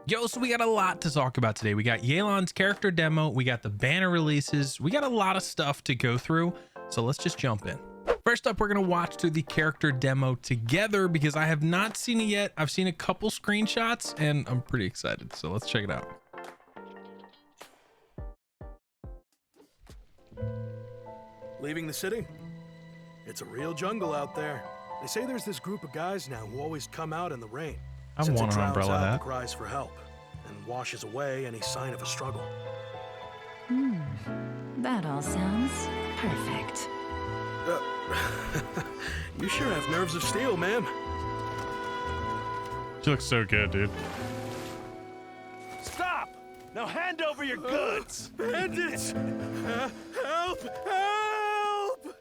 Yo, so we got a lot to talk about today. We got Yelan's character demo, we got the banner releases, we got a lot of stuff to go through. So let's just jump in. First up, we're gonna watch through the character demo together because I have not seen it yet. I've seen a couple screenshots and I'm pretty excited. So let's check it out. Leaving the city? It's a real jungle out there. They say there's this group of guys now who always come out in the rain. I Since want it an drowns umbrella out hat. the cries for help and washes away any sign of a struggle. That all sounds perfect. You sure have nerves of steel, ma'am. She looks so good, dude. Stop! Now hand over your goods! Bandits! Help! Help!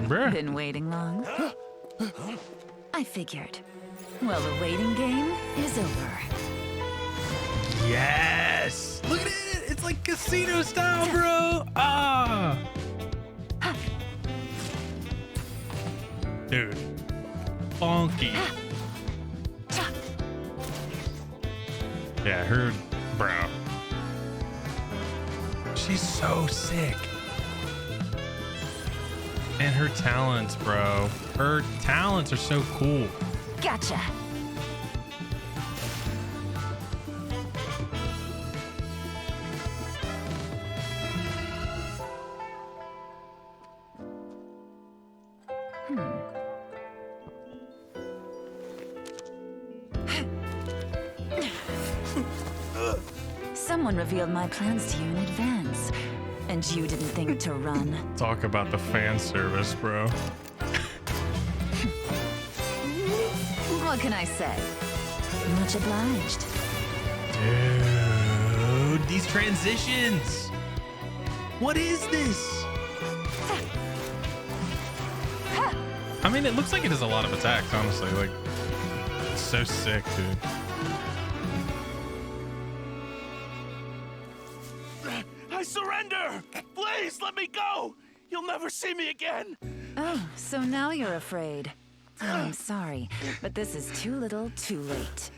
Bruh. Been waiting long? I figured. Well, the waiting game is over. Yes! Look at it! It's like casino style, bro! Ah! Dude. Funky. Yeah, her, bro. She's so sick. And her talents, bro. Her talents are so cool. Gotcha. Someone revealed my plans to you in advance, and you didn't think to run. Talk about the fan service, bro. What can I say? Much obliged. Dude, these transitions. What is this? I mean, it looks like it has a lot of attacks, honestly. Like, it's so sick, dude. I surrender! Please let me go! You'll never see me again! Oh, so now you're afraid. Oh, I'm sorry, but this is too little, too late.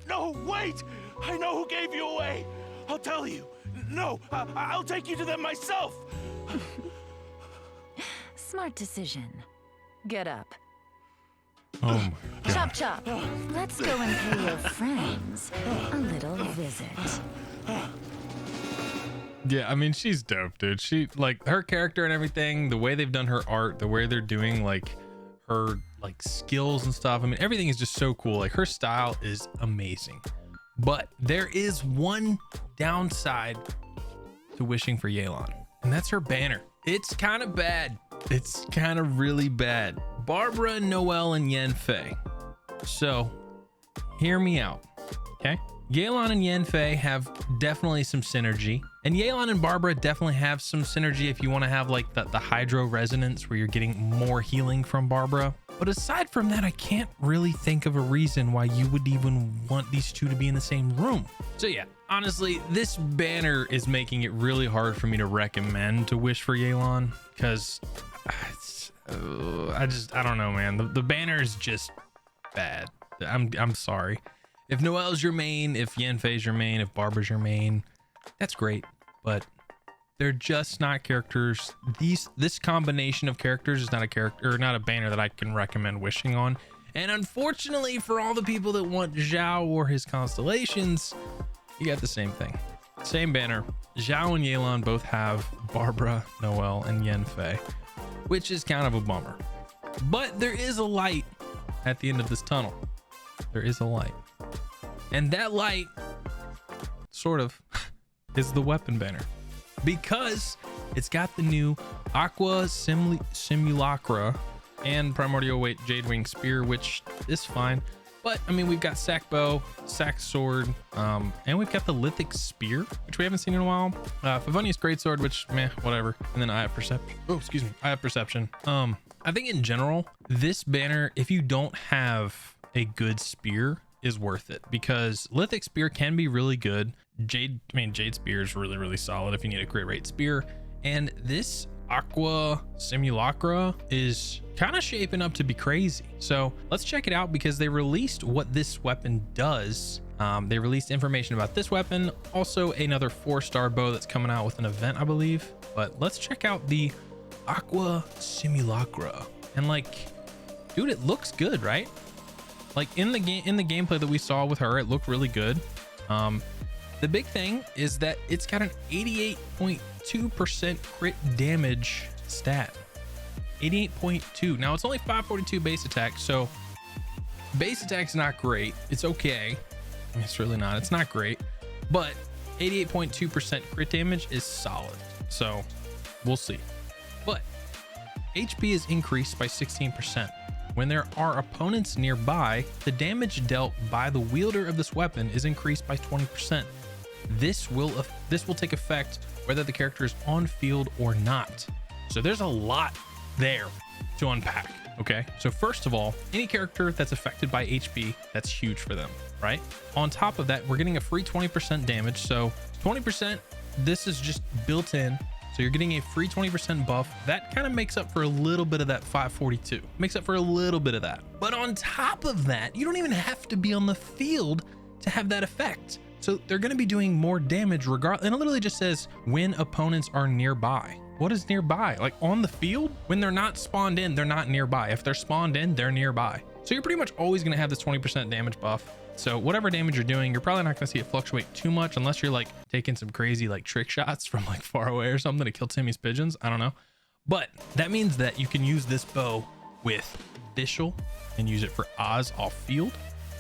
No, wait! I know who gave you away! I'll tell you! No, I'll take you to them myself! Smart decision. Get up. Oh my god. Chop chop. Let's go and pay your friends a little visit. Yeah, I mean, she's dope, dude. She, like, her character and everything, the way they've done her art, the way they're doing, like, her, like, skills and stuff. I mean, everything is just so cool. Like, her style is amazing. But there is one downside to wishing for Yelan, and that's her banner. It's kind of bad. It's kind of really bad. Barbara, Noelle, and Yanfei. So, hear me out, okay? Yelan and Yanfei have definitely some synergy, and Yelan and Barbara definitely have some synergy if you want to have like the hydro resonance where you're getting more healing from Barbara. But aside from that, I can't really think of a reason why you would even want these two to be in the same room. So yeah, honestly, this banner is making it really hard for me to recommend to wish for Yelan because I don't know, man. The banner is just bad. I'm sorry. If Noelle's your main, if Yanfei's your main, if Barbara's your main, that's great, but they're just not characters. This combination of characters is not a character or not a banner that I can recommend wishing on. And unfortunately for all the people that want Xiao or his constellations, you got the same thing. Same banner. Xiao and Yelan both have Barbara, Noelle, and Yanfei, which is kind of a bummer. But there is a light at the end of this tunnel. There is a light. And that light, sort of, is the weapon banner. Because it's got the new Aqua Simulacra and Primordial Weight Jade Wing Spear, which is fine. But, I mean, we've got Sack Bow, Sack Sword, and we've got the Lithic Spear, which we haven't seen in a while. Favonius Greatsword, which, meh, whatever. And then I have Perception. Oh, excuse me. I have Perception. I think in general, this banner, if you don't have a good spear, is worth it because Lithic Spear can be really good. Jade Spear is really, really solid if you need a crit rate spear. And this Aqua Simulacra is kind of shaping up to be crazy. So let's check it out because they released what this weapon does. They released information about this weapon, also another 4-star bow that's coming out with an event, I believe. But let's check out the Aqua Simulacra. And like, dude, it looks good, right? Like in the gameplay that we saw with her, it looked really good. The big thing is that it's got an 88.2% crit damage stat. 88.2. Now it's only 542 base attack, so base attack's not great. It's okay. I mean, it's really not. It's not great, but 88.2% crit damage is solid. So we'll see. But HP is increased by 16%. When there are opponents nearby, the damage dealt by the wielder of this weapon is increased by 20%. This will take effect whether the character is on field or not. So there's a lot there to unpack. Okay, so first of all, any character that's affected by HP, that's huge for them, right? On top of that, we're getting a free 20% damage. So 20%, this is just built in. So you're getting a free 20% buff. That kind of makes up for a little bit of that 542. Makes up for a little bit of that. But on top of that, you don't even have to be on the field to have that effect. So they're going to be doing more damage regardless. And it literally just says when opponents are nearby. What is nearby? Like on the field? When they're not spawned in, they're not nearby. If they're spawned in, they're nearby. So you're pretty much always going to have this 20% damage buff. So whatever damage you're doing, you're probably not going to see it fluctuate too much unless you're like taking some crazy like trick shots from like far away or something to kill Timmy's pigeons. I don't know. But that means that you can use this bow with Vishal and use it for Oz off field.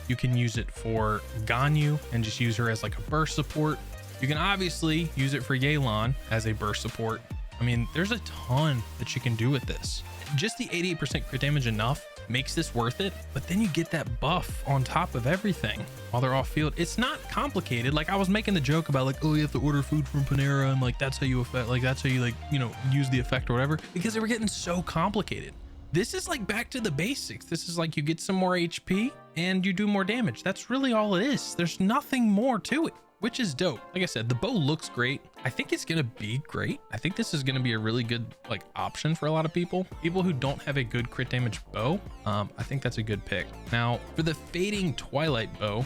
You can use it for Ganyu and just use her as like a burst support. You can obviously use it for Yelan as a burst support. I mean, there's a ton that you can do with this. Just the 88% crit damage enough makes this worth it, but then you get that buff on top of everything while they're off field. It's not complicated. Like I was making the joke about like, oh, you have to order food from Panera and like that's how you affect, like that's how you like, you know, use the effect or whatever, because they were getting so complicated. This is like back to the basics. This is like you get some more HP and you do more damage. That's really all it is. There's nothing more to it, which is dope. Like I said, the bow looks great. I think it's gonna be great. I think this is gonna be a really good like option for a lot of people who don't have a good crit damage bow. I think that's a good pick. Now for the Fading Twilight bow,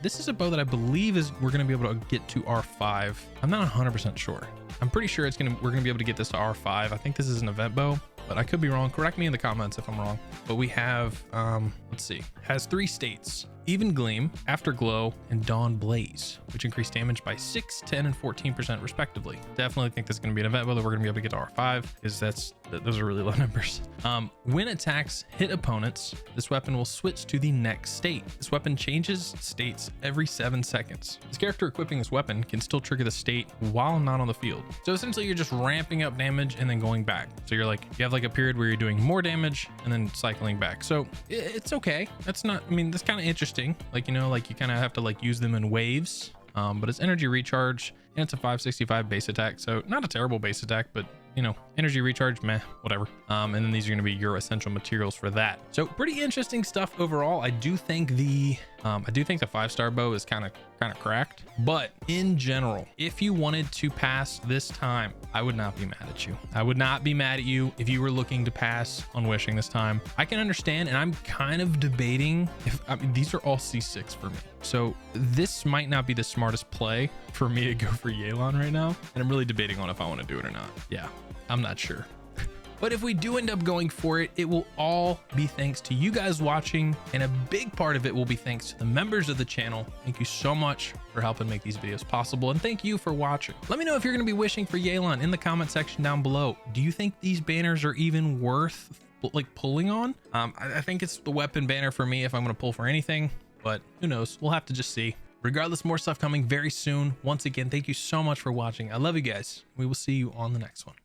this is a bow that I believe we're gonna be able to get to R5. I'm not 100% sure. I'm pretty sure we're gonna be able to get this to R5. I think this is an event bow, but I could be wrong. Correct me in the comments if I'm wrong. But we have, let's see, has 3 states: Even Gleam, Afterglow, and Dawn Blaze, which increase damage by 6, 10, and 14% respectively. Definitely think this is going to be an event whether we're going to be able to get to R5 because those are really low numbers. When attacks hit opponents, this weapon will switch to the next state. This weapon changes states every 7 seconds. This character equipping this weapon can still trigger the state while not on the field. So essentially you're just ramping up damage and then going back. So you have like a period where you're doing more damage and then cycling back. So it's okay. That's kind of interesting. Like, you know, like you kind of have to like use them in waves. But it's energy recharge and it's a 565 base attack. So not a terrible base attack, but you know, energy recharge, meh, whatever. And then these are going to be your essential materials for that. So pretty interesting stuff overall. I do think the 5-star bow is kind of cracked, but in general, if you wanted to pass this time, I would not be mad at you. I would not be mad at you if you were looking to pass on wishing this time. I can understand, and I'm kind of debating these are all C6 for me. So this might not be the smartest play for me to go for Yelan right now. And I'm really debating on if I want to do it or not. Yeah, I'm not sure. But if we do end up going for it, it will all be thanks to you guys watching, and a big part of it will be thanks to the members of the channel. Thank you so much for helping make these videos possible, and thank you for watching. Let me know if you're going to be wishing for Yelan in the comment section down below. Do you think these banners are even worth like pulling on? I think it's the weapon banner for me if I'm going to pull for anything, but who knows? We'll have to just see. Regardless, more stuff coming very soon. Once again, thank you so much for watching. I love you guys. We will see you on the next one.